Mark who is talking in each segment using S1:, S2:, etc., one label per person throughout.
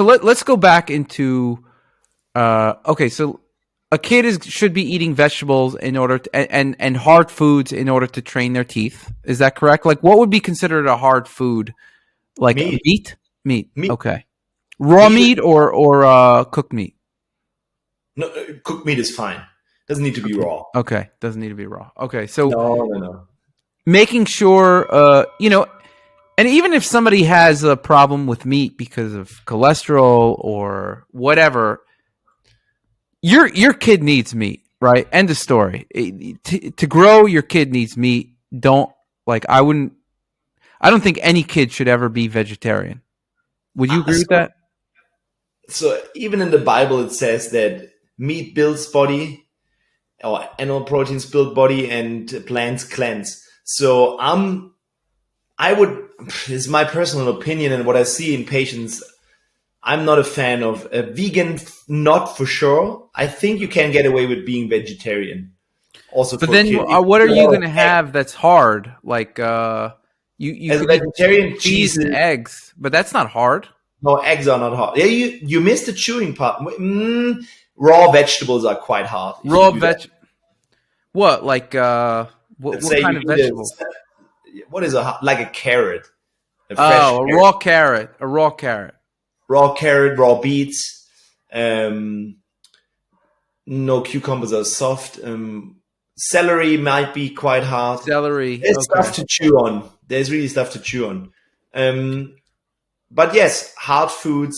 S1: let's go back into okay. So a kid should be eating vegetables in order to, and hard foods in order to train their teeth. Is that correct? Like, what would be considered a hard food? Like
S2: Meat.
S1: Meat.
S2: Meat.
S1: Okay. Raw meat or cooked meat?
S2: No, cooked meat is fine. Doesn't need to be raw.
S1: Okay, doesn't need to be raw. Okay, so
S2: No.
S1: making sure, and even if somebody has a problem with meat because of cholesterol or whatever, your kid needs meat, right? End of story. To grow, your kid needs meat. I don't think any kid should ever be vegetarian. Would you agree with that?
S2: So even in the Bible, it says that meat builds body, or animal proteins build body, and plants cleanse. So this is my personal opinion and what I see in patients. I'm not a fan of a vegan, not for sure. I think you can get away with being vegetarian. Also,
S1: but then what are you going to have that's hard? Like you
S2: as a vegetarian,
S1: cheese and eggs, but that's not hard.
S2: No, eggs are not hard. Yeah, you missed the chewing part. Raw vegetables are quite hard.
S1: Raw what? Like what kind of vegetables?
S2: What is like a carrot?
S1: A raw carrot. A raw carrot.
S2: Raw carrot, raw beets. No, cucumbers are soft. Celery might be quite hard.
S1: Celery.
S2: There's stuff to chew on. There's really stuff to chew on. But yes, hard foods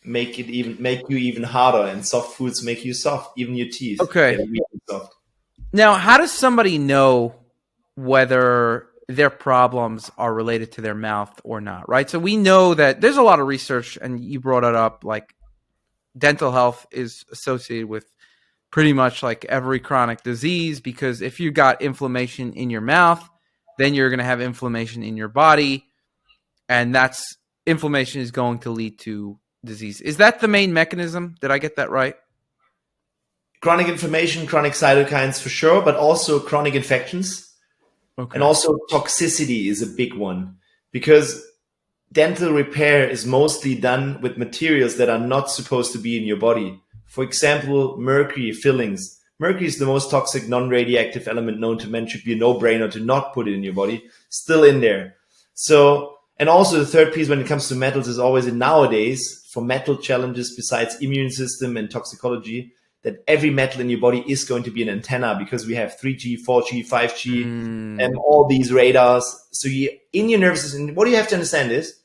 S2: make you even harder, and soft foods make you soft. Even your teeth.
S1: Okay.
S2: Get really soft.
S1: Now, how does somebody know whether their problems are related to their mouth or not? Right. So we know that there's a lot of research, and you brought it up. Like, dental health is associated with pretty much like every chronic disease, because if you got inflammation in your mouth, then you're going to have inflammation in your body, and inflammation is going to lead to disease. Is that the main mechanism? Did I get that right?
S2: Chronic inflammation, chronic cytokines for sure, but also chronic infections. Okay. And also toxicity is a big one, because dental repair is mostly done with materials that are not supposed to be in your body. For example, mercury fillings. Mercury is the most toxic non-radioactive element known to man. Should be a no-brainer to not put it in your body. Still in there. So, and also the third piece when it comes to metals is always nowadays, for metal challenges besides immune system and toxicology, that every metal in your body is going to be an antenna, because we have 3G, 4G, 5G, and all these radars. So in your nervous system, what you have to understand is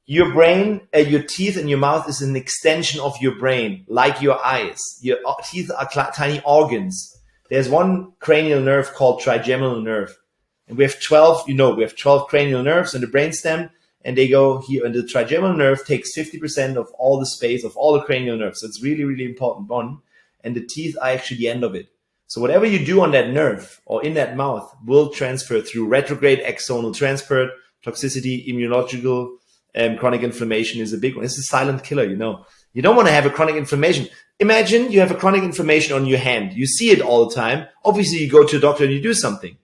S2: your brain, your teeth and your mouth is an extension of your brain, like your eyes. Your teeth are tiny organs. There's one cranial nerve called trigeminal nerve. And we have 12 cranial nerves in the brainstem, and they go here, and the trigeminal nerve takes 50% of all the space of all the cranial nerves. So it's really, really important one. And the teeth are actually the end of it. So whatever you do on that nerve or in that mouth will transfer through retrograde axonal transport, toxicity, immunological, chronic inflammation is a big one. It's a silent killer, You don't want to have a chronic inflammation. Imagine you have a chronic inflammation on your hand. You see it all the time. Obviously, you go to a doctor and you do something.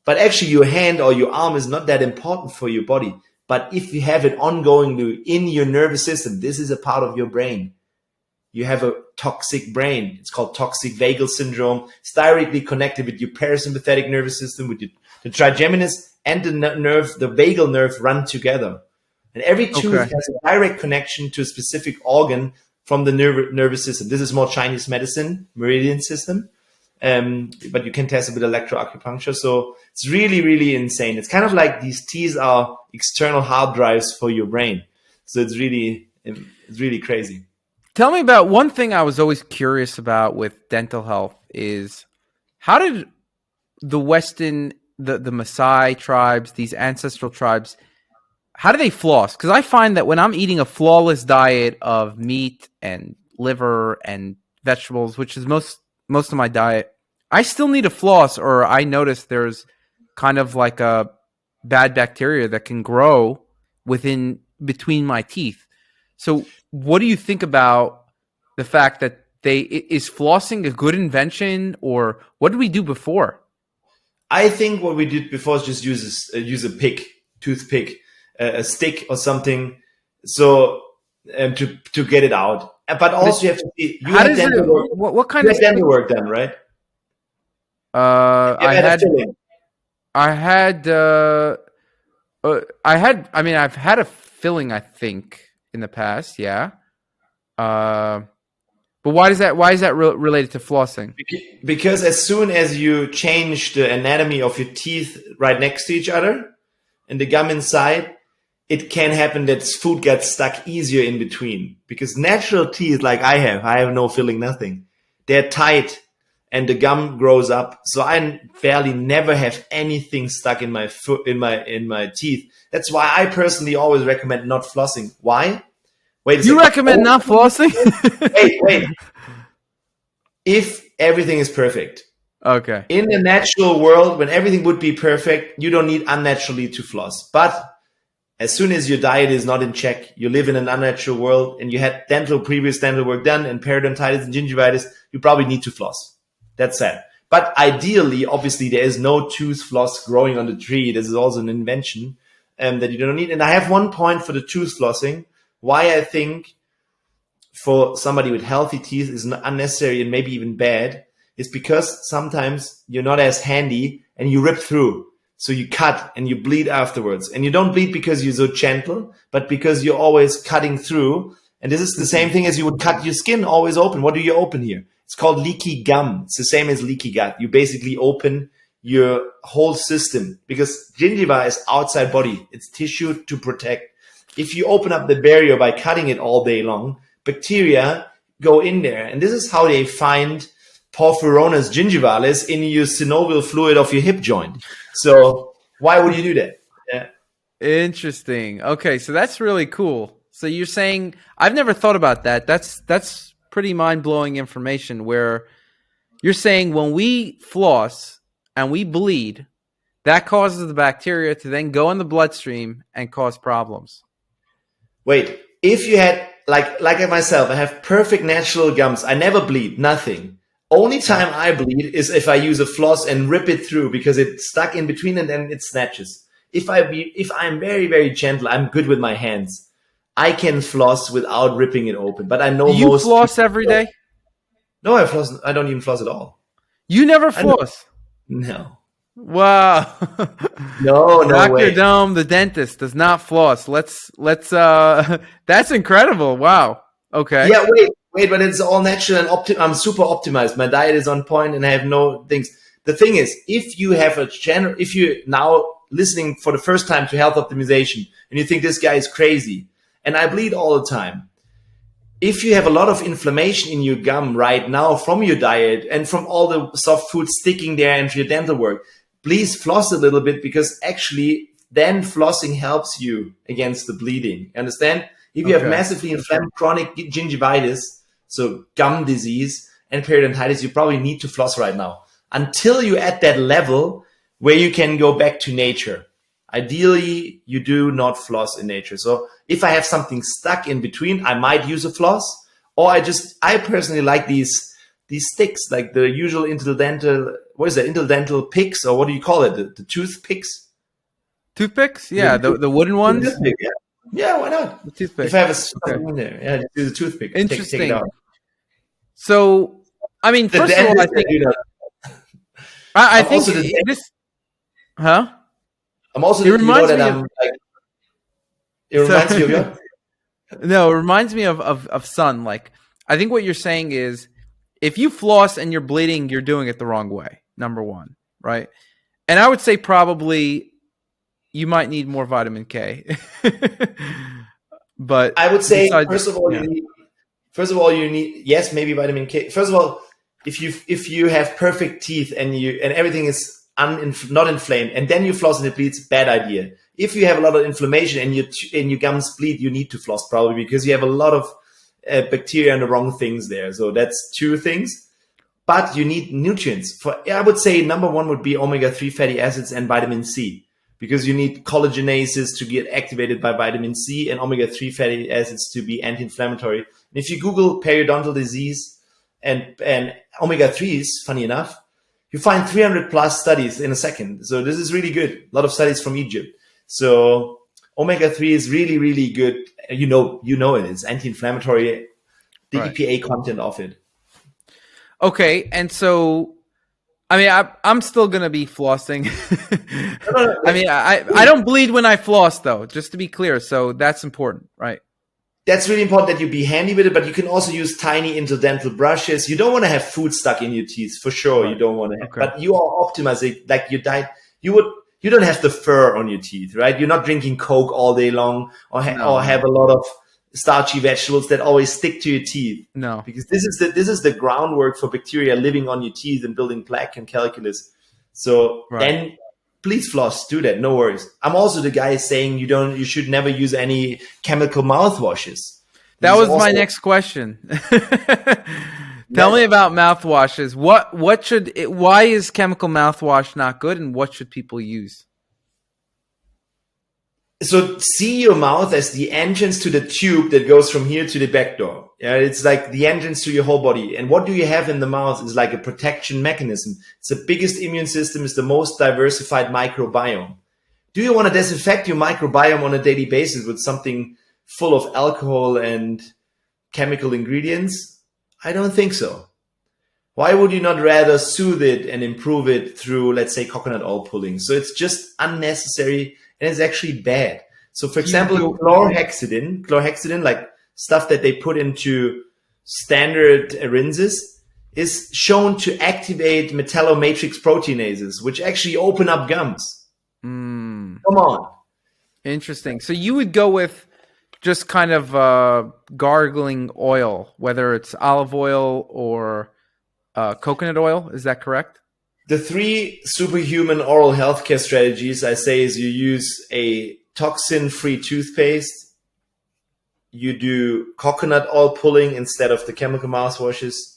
S2: But actually, your hand or your arm is not that important for your body. But if you have it ongoingly in your nervous system, this is a part of your brain. You have a toxic brain. It's called toxic vagal syndrome. It's directly connected with your parasympathetic nervous system, with the trigeminus and the vagal nerve run together. And every tooth has a direct connection to a specific organ from the nervous system. This is more Chinese medicine, meridian system. But you can test it with electroacupuncture. So it's really, really insane. It's kind of like these teeth are external hard drives for your brain. So it's really crazy.
S1: Tell me about one thing I was always curious about with dental health is how did the Western, the Maasai tribes, these ancestral tribes, how do they floss? Because I find that when I'm eating a flawless diet of meat and liver and vegetables, which is most of my diet, I still need a floss, or I notice there's kind of like a bad bacteria that can grow between my teeth. So what do you think about the fact that is flossing a good invention, or what did we do before?
S2: I think what we did before is just use a toothpick, a stick or something. So to get it out. But also you have to see, you had dental work.
S1: What kind of
S2: dental work done, right?
S1: I had I mean, I've had a filling, I think, in the past, yeah. But why is that related to flossing?
S2: Because as soon as you change the anatomy of your teeth right next to each other and the gum inside, it can happen that food gets stuck easier in between. Because natural teeth, like I have no filling, nothing. They're tight and the gum grows up. So I barely never have anything stuck in my my teeth. That's why I personally always recommend not flossing. Why? Wait a second.
S1: You recommend not flossing?
S2: Wait. If everything is perfect.
S1: Okay.
S2: In the natural world, when everything would be perfect, you don't need unnaturally to floss. But as soon as your diet is not in check, you live in an unnatural world and you had previous dental work done and periodontitis and gingivitis, you probably need to floss. That's sad. But ideally, obviously, there is no tooth floss growing on the tree. This is also an invention that you don't need. And I have one point for the tooth flossing, why I think for somebody with healthy teeth is unnecessary and maybe even bad, is because sometimes you're not as handy and you rip through. So you cut and you bleed afterwards. And you don't bleed because you're so gentle, but because you're always cutting through. And this is the same thing as you would cut your skin always open. What do you open here? It's called leaky gum. It's the same as leaky gut. You basically open your whole system because gingiva is outside body. It's tissue to protect. If you open up the barrier by cutting it all day long, bacteria go in there. And this is how they find Porphyronas gingivalis in your synovial fluid of your hip joint. So why would you do that? Yeah.
S1: Interesting. Okay, so that's really cool. So you're saying, I've never thought about that. That's pretty mind-blowing information where you're saying when we floss and we bleed, that causes the bacteria to then go in the bloodstream and cause problems.
S2: Wait, if you had, like myself, I have perfect natural gums. I never bleed, nothing. Only time I bleed is if I use a floss and rip it through because it's stuck in between and then it snatches. If I'm very, very gentle, I'm good with my hands. I can floss without ripping it open. But I know
S1: most. Do you floss every day?
S2: No, I don't even floss at all.
S1: You never floss?
S2: No.
S1: Wow.
S2: No
S1: Dr.
S2: way.
S1: Dome, the dentist, does not floss. Let's that's incredible. Wow. Okay.
S2: Yeah, wait, but it's all natural and I'm super optimized. My diet is on point and I have no things. The thing is, if you're now listening for the first time to health optimization and you think this guy is crazy, and I bleed all the time. If you have a lot of inflammation in your gum right now from your diet and from all the soft food sticking there and your dental work, please floss a little bit because actually then flossing helps you against the bleeding. Understand? If you have massively inflamed chronic gingivitis, so gum disease and periodontitis, you probably need to floss right now until you're at that level where you can go back to nature. Ideally, you do not floss in nature. So if I have something stuck in between, I might use a floss, or I personally like these sticks, like the usual interdental, what is that, interdental picks, or what do you call it? The toothpicks?
S1: Toothpicks? Yeah, the wooden ones?
S2: Toothpick, yeah. Yeah, why not?
S1: The toothpick.
S2: If I have something in there, yeah, just use a toothpick.
S1: Interesting.
S2: Take it out.
S1: So, I mean, first of all, I think I think this, huh?
S2: I'm also.
S1: It reminds me of.
S2: It reminds me of you.
S1: No, it reminds me of Sun. Like, I think what you're saying is, if you floss and you're bleeding, you're doing it the wrong way. Number one, right? And I would say probably you might need more vitamin K. But
S2: I would say first of all you need yes, maybe vitamin K. First of all, if you have perfect teeth and everything is not inflamed, and then you floss and it bleeds, bad idea. If you have a lot of inflammation and your gums bleed, you need to floss probably because you have a lot of bacteria and the wrong things there. So that's two things. But you need nutrients. I would say number one would be omega-3 fatty acids and vitamin C, because you need collagenases to get activated by vitamin C and omega-3 fatty acids to be anti-inflammatory. And if you Google periodontal disease and omega-3s, funny enough, you find 300 plus studies in a second. So this is really good. A lot of studies from Egypt. So omega-3 is really, really good you know it. It's anti-inflammatory. The EPA content of it.
S1: Okay, and so, I mean, I'm still gonna be flossing. I mean, I don't bleed when I floss, though. Just to be clear, so that's important, right?
S2: That's really important that you be handy with it, but you can also use tiny interdental brushes. You don't want to have food stuck in your teeth, for sure. Right. You don't want to have, but you are optimizing, like your diet. You don't have the fur on your teeth, right? You're not drinking Coke all day long or have a lot of starchy vegetables that always stick to your teeth.
S1: No,
S2: because this is the groundwork for bacteria living on your teeth and building plaque and calculus. So then please floss, do that. No worries. I'm also the guy saying you should never use any chemical mouthwashes.
S1: That was my next question. Tell me about mouthwashes. Why is chemical mouthwash not good, and what should people use?
S2: So see your mouth as the entrance to the tube that goes from here to the back door. Yeah, it's like the entrance to your whole body. And what do you have in the mouth is like a protection mechanism. It's the biggest immune system, it's the most diversified microbiome. Do you want to disinfect your microbiome on a daily basis with something full of alcohol and chemical ingredients? I don't think so. Why would you not rather soothe it and improve it through, let's say, coconut oil pulling? So it's just unnecessary and it's actually bad. So for example, chlorhexidine, like stuff that they put into standard rinses, is shown to activate metallomatrix proteinases, which actually open up gums. Come on.
S1: Interesting. So you would go with just kind of gargling oil, whether it's olive oil or coconut oil. Is that correct?
S2: The 3 superhuman oral healthcare strategies I say is you use a toxin-free toothpaste, you do coconut oil pulling instead of the chemical mouthwashes,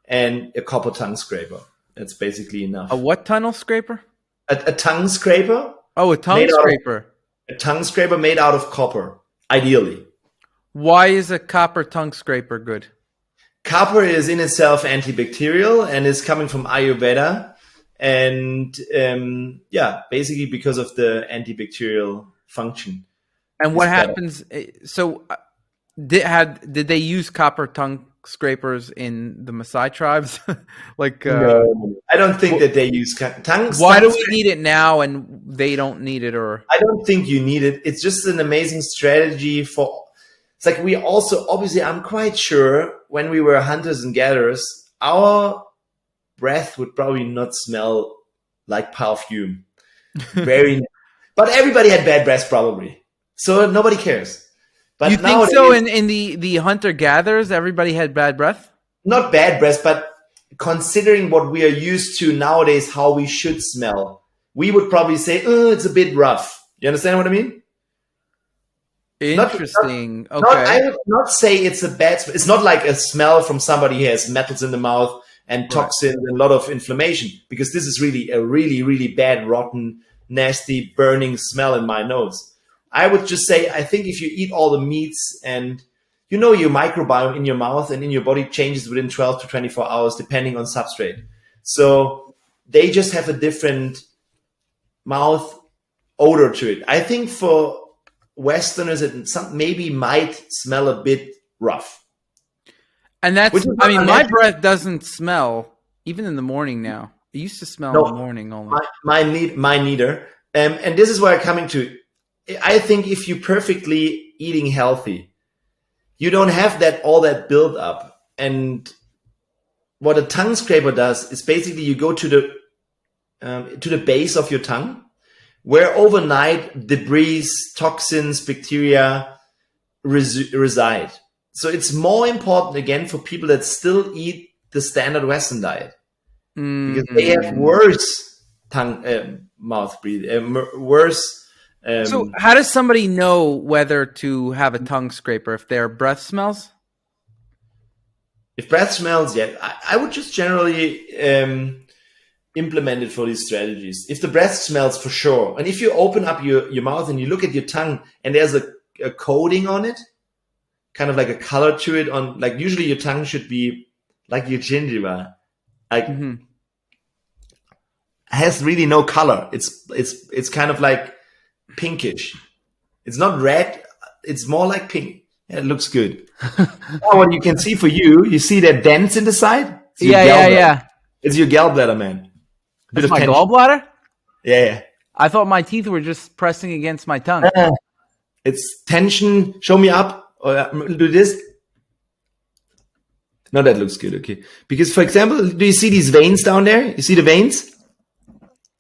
S2: and a copper tongue scraper. That's basically enough.
S1: A what tunnel scraper?
S2: A tongue scraper.
S1: Oh, a tongue scraper.
S2: A tongue scraper made out of copper, ideally.
S1: Why is a copper tongue scraper good?
S2: Copper is in itself antibacterial and is coming from Ayurveda. And basically because of the antibacterial function.
S1: And what happens? So, did they use copper tongue scrapers in the Maasai tribes?
S2: No, I don't think that they use tongue.
S1: Why do we need it now and they don't need it? Or
S2: I don't think you need it. It's just an amazing strategy for. It's like we also obviously. I'm quite sure when we were hunters and gatherers, our breath would probably not smell like perfume. But everybody had bad breath probably. So nobody cares. But
S1: you think so in the hunter-gatherers, everybody had bad breath?
S2: Not bad breath, but considering what we are used to nowadays, how we should smell, we would probably say, it's a bit rough. You understand what I mean?
S1: Interesting. Okay.
S2: I would not say it's a bad smell. It's not like a smell from somebody who has metals in the mouth and toxins and a lot of inflammation, because this is really a really, really bad, rotten, nasty, burning smell in my nose. I would just say, I think if you eat all the meats and your microbiome in your mouth and in your body changes within 12 to 24 hours, depending on substrate. So they just have a different mouth odor to it. I think for Westerners, it maybe might smell a bit rough.
S1: And that's, my breath doesn't smell even in the morning now. It used to smell in the morning only.
S2: Mine neither. And this is where I'm coming to. I think if you're perfectly eating healthy, you don't have all that build up. And what a tongue scraper does is basically you go to the base of your tongue, where overnight debris, toxins, bacteria reside. So it's more important, again, for people that still eat the standard Western diet. Because they have worse mouth breathing, worse.
S1: So how does somebody know whether to have a tongue scraper? If their breath smells?
S2: If breath smells, yeah. I would just generally implement it for these strategies. If the breath smells, for sure. And if you open up your mouth and you look at your tongue and there's a coating on it, kind of like a color to it, on like usually your tongue should be like your gingiva, like has really no color. It's kind of like pinkish. It's not red. it's more like pink. Yeah, it looks good. Now what you can see for you see that dents in the side?
S1: Yeah.
S2: It's your gallbladder, man.
S1: It's my gallbladder?
S2: Yeah.
S1: I thought my teeth were just pressing against my tongue.
S2: It's tension. Show me up. Or do this. No, that looks good. Okay. Because, for example, do you see these veins down there? You see the veins?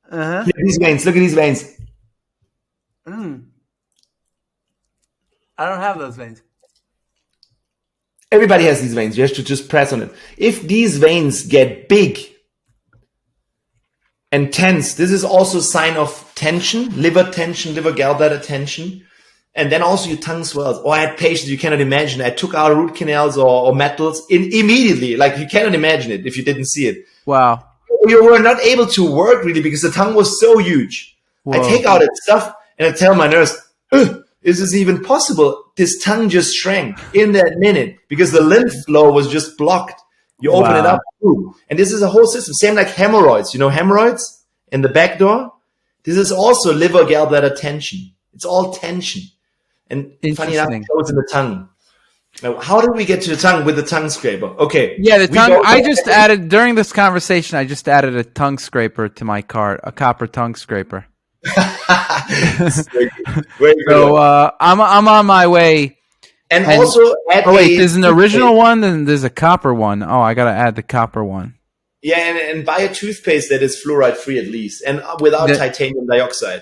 S1: Uh-huh.
S2: Look at these veins. Look at these veins.
S1: I don't have those veins.
S2: Everybody has these veins. You have to just press on it. If these veins get big and tense, this is also a sign of tension, liver gallbladder tension. And then also your tongue swells. Or I had patients you cannot imagine. I took out root canals or metals immediately. Like you cannot imagine it if you didn't see it.
S1: Wow.
S2: You were not able to work really because the tongue was so huge. Whoa. I take out that stuff and I tell my nurse, is this even possible? This tongue just shrank in that minute because the lymph flow was just blocked. You open it up. And this is a whole system. Same like hemorrhoids. You know hemorrhoids in the back door? This is also liver gallbladder tension. It's all tension. And funny enough, it goes in the tongue. Now, how did we get to the tongue with the tongue scraper? Okay.
S1: Yeah, the tongue. I just added, during this conversation, I just added a tongue scraper to my cart, a copper tongue scraper. So I'm on my way.
S2: And also add
S1: there's an original one and there's a copper one. Oh, I got to add the copper one.
S2: Yeah, and buy a toothpaste that is fluoride free at least and without titanium dioxide.